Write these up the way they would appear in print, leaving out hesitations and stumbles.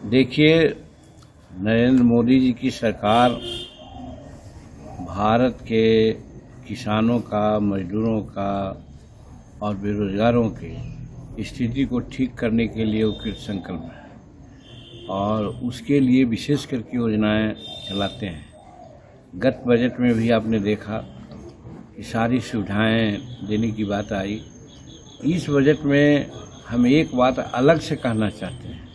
देखिए, नरेंद्र मोदी जी की सरकार भारत के किसानों का, मजदूरों का और बेरोजगारों की स्थिति को ठीक करने के लिए वो कृत संकल्प है और उसके लिए विशेष करके योजनाएं चलाते हैं। गत बजट में भी आपने देखा कि सारी सुविधाएं देने की बात आई। इस बजट में हम एक बात अलग से कहना चाहते हैं,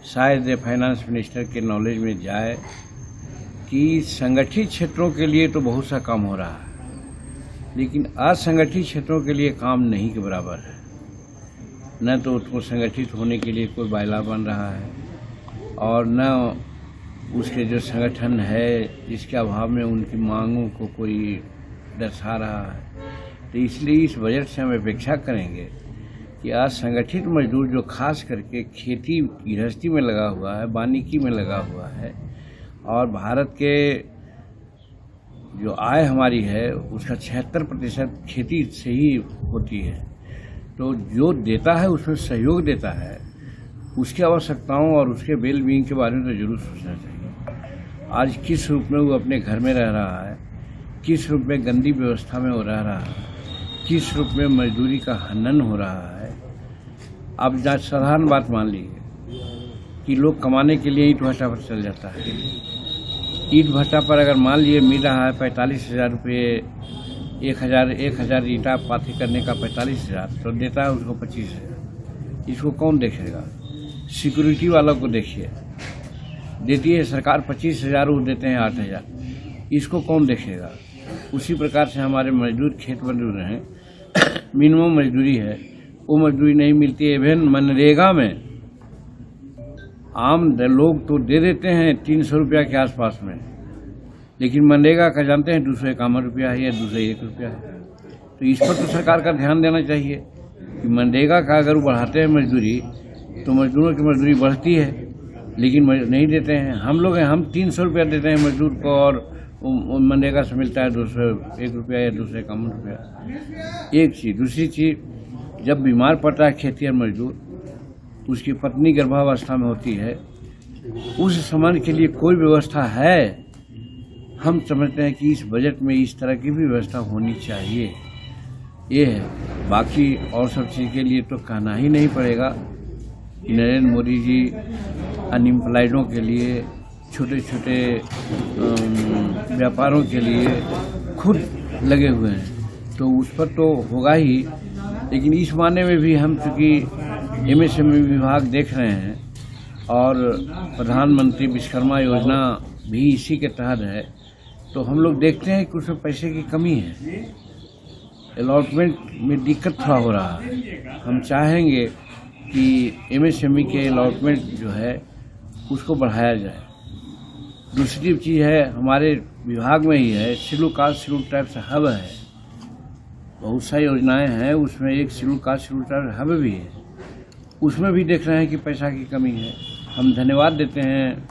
शायद फाइनेंस मिनिस्टर के नॉलेज में जाए कि संगठित क्षेत्रों के लिए तो बहुत सा काम हो रहा है, लेकिन असंगठित क्षेत्रों के लिए काम नहीं के बराबर है। न तो उसको संगठित होने के लिए कोई बायला बन रहा है और न उसके जो संगठन है जिसके अभाव में उनकी मांगों को कोई दर्शा रहा है। तो इसलिए इस बजट से हम अपेक्षा करेंगे कि असंगठित मजदूर जो खास करके खेती गृहस्थी में लगा हुआ है, वानिकी में लगा हुआ है और भारत के जो आय हमारी है उसका 76% खेती से ही होती है, तो जो देता है उसमें सहयोग देता है, उसकी आवश्यकताओं और उसके वेल बीइंग के बारे में तो जरूर सोचना चाहिए। आज किस रूप में वो अपने घर में रह रहा है, किस रूप में गंदी व्यवस्था में वो रह रहा है, किस रूप में मजदूरी का हनन हो रहा है। अब साधारण बात मान लीजिए कि लोग कमाने के लिए ईंट भट्टा पर चल जाता है। ईंट भट्टा पर अगर मान लिए मिल रहा है 45,000 रुपये, 1,000 ईंटा पाथी करने का 45,000, तो देता है उसको 25,000। इसको कौन देखेगा? सिक्योरिटी वालों को देखिए, देती है सरकार 25,000, वो देते हैं 8,000। इसको कौन देखेगा? उसी प्रकार से हमारे मजदूर खेत मजदूर हैं, मिनिमम मजदूरी है, वो मजदूरी नहीं मिलती है। इवन मनरेगा में आम लोग तो दे देते हैं 300 रुपया के आसपास में, लेकिन मनरेगा का जानते हैं 251 रुपया है या 201 रुपया है। तो इस पर तो सरकार का ध्यान देना चाहिए कि मनरेगा का अगर बढ़ाते हैं मजदूरी तो मजदूरों की मजदूरी बढ़ती है, लेकिन नहीं देते हैं। हम लोग हैं, हम 300 रुपया देते हैं मजदूर को और मनरेगा से मिलता है 201 रुपया या 251 रुपया। एक चीज़। दूसरी चीज़, जब बीमार पड़ता है खेतिहर मजदूर, उसकी पत्नी गर्भावस्था में होती है, उस समय के लिए कोई व्यवस्था है? हम समझते हैं कि इस बजट में इस तरह की भी व्यवस्था होनी चाहिए। ये है। बाकी और सब चीज़ के लिए तो कहना ही नहीं पड़ेगा कि नरेंद्र मोदी जी अनएम्प्लॉयडों के लिए, छोटे छोटे व्यापारों के लिए खुद लगे हुए हैं, तो उस पर तो होगा ही। लेकिन इस मायने में भी हम चूँकि एमएसएमई विभाग देख रहे हैं और प्रधानमंत्री विश्वकर्मा योजना भी इसी के तहत है, तो हम लोग देखते हैं कि उसमें पैसे की कमी है, अलॉटमेंट में दिक्कत थोड़ा हो रहा है। हम चाहेंगे कि एमएसएमई के अलॉटमेंट जो है उसको बढ़ाया जाए। दूसरी चीज़ है, हमारे विभाग में ही है, schedule caste schedule tribes hub है, बहुत सारी योजनाएं हैं, उसमें एक schedule caste schedule tribes hub भी है। उसमें भी देख रहे हैं कि पैसा की कमी है। हम धन्यवाद देते हैं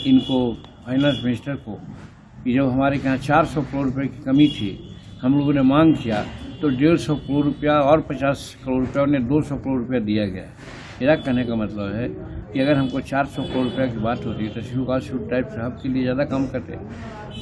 इनको, फाइनेंस मिनिस्टर को, कि जब हमारे यहाँ 400 करोड़ रुपए की कमी थी, हम लोगों ने मांग किया तो 150 करोड़ रुपया और 50 करोड़ रुपया उन्हें 200 करोड़ रुपया दिया गया। मेरा कहने का मतलब है कि अगर हमको 400 करोड़ रुपया की बात होती है तो schedule caste schedule tribes hub के लिए ज़्यादा काम करते।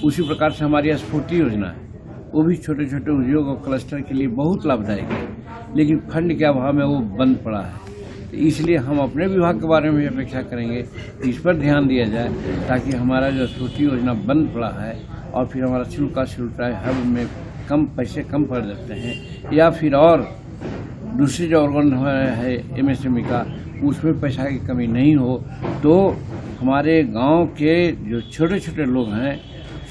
उसी प्रकार से हमारी स्फूर्ति योजना है, वो भी छोटे छोटे उद्योग और क्लस्टर के लिए बहुत लाभदायक है, लेकिन फंड के अभाव में वो बंद पड़ा है। तो इसलिए हम अपने विभाग के बारे में अपेक्षा करेंगे कि इस पर ध्यान दिया जाए, ताकि हमारा जो स्फूर्ति योजना बंद पड़ा है और फिर हमारा schedule caste schedule tribe hub में कम पैसे कम पड़ जाते हैं, या फिर और दूसरी जो ऑर्गन है एमएसएमई का, उसमें पैसा की कमी नहीं हो, तो हमारे गांव के जो छोटे छोटे लोग हैं,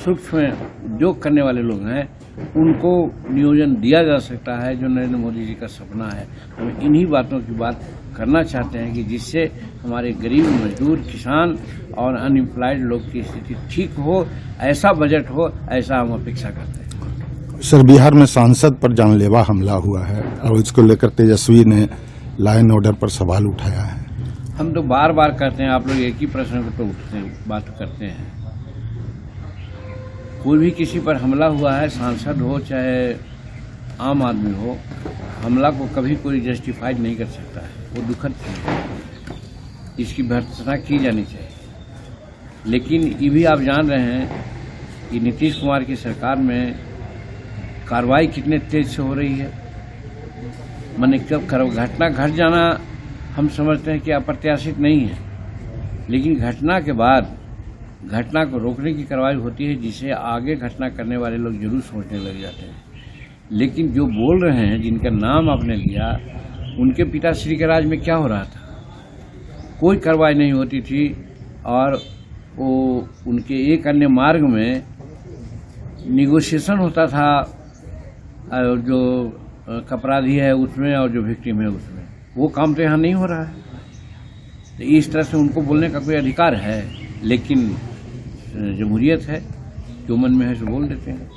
सूक्ष्म उद्योग करने वाले लोग हैं, उनको नियोजन दिया जा सकता है, जो नरेंद्र मोदी जी का सपना है। हम इन्हीं बातों की बात करना चाहते हैं कि जिससे हमारे गरीब मजदूर, किसान और अनएम्प्लॉयड लोग की स्थिति ठीक हो, ऐसा बजट हो, ऐसा हम अपेक्षा करते हैं। सर, बिहार में सांसद पर जानलेवा हमला हुआ है और इसको लेकर तेजस्वी ने लॉ एंड ऑर्डर पर सवाल उठाया है। हम तो बार बार कहते हैं, आप लोग एक ही प्रश्न को तो उठते बात करते हैं। कोई भी किसी पर हमला हुआ है, सांसद हो चाहे आम आदमी हो, हमला को कभी कोई जस्टिफाइड नहीं कर सकता है, वो दुखद चीज है। इसकी भर्त्सना की जानी चाहिए। लेकिन ये भी आप जान रहे हैं कि नीतीश कुमार की सरकार में कार्रवाई कितने तेज से हो रही है। माने कब घटना घट जाना हम समझते हैं कि अप्रत्याशित नहीं है, लेकिन घटना के बाद घटना को रोकने की कार्रवाई होती है, जिसे आगे घटना करने वाले लोग जरूर सोचने लग जाते हैं। लेकिन जो बोल रहे हैं, जिनका नाम आपने लिया, उनके पिताश्री के राज में क्या हो रहा था? कोई कार्रवाई नहीं होती थी और वो उनके एक अन्य मार्ग में निगोशिएशन होता था, जो अपराधी है उसमें और जो विक्टिम है उसमें। वो काम तो यहाँ नहीं हो रहा है। तो इस तरह से उनको बोलने का कोई अधिकार है, लेकिन जमहूरियत है, जो मन में है सो बोल देते हैं।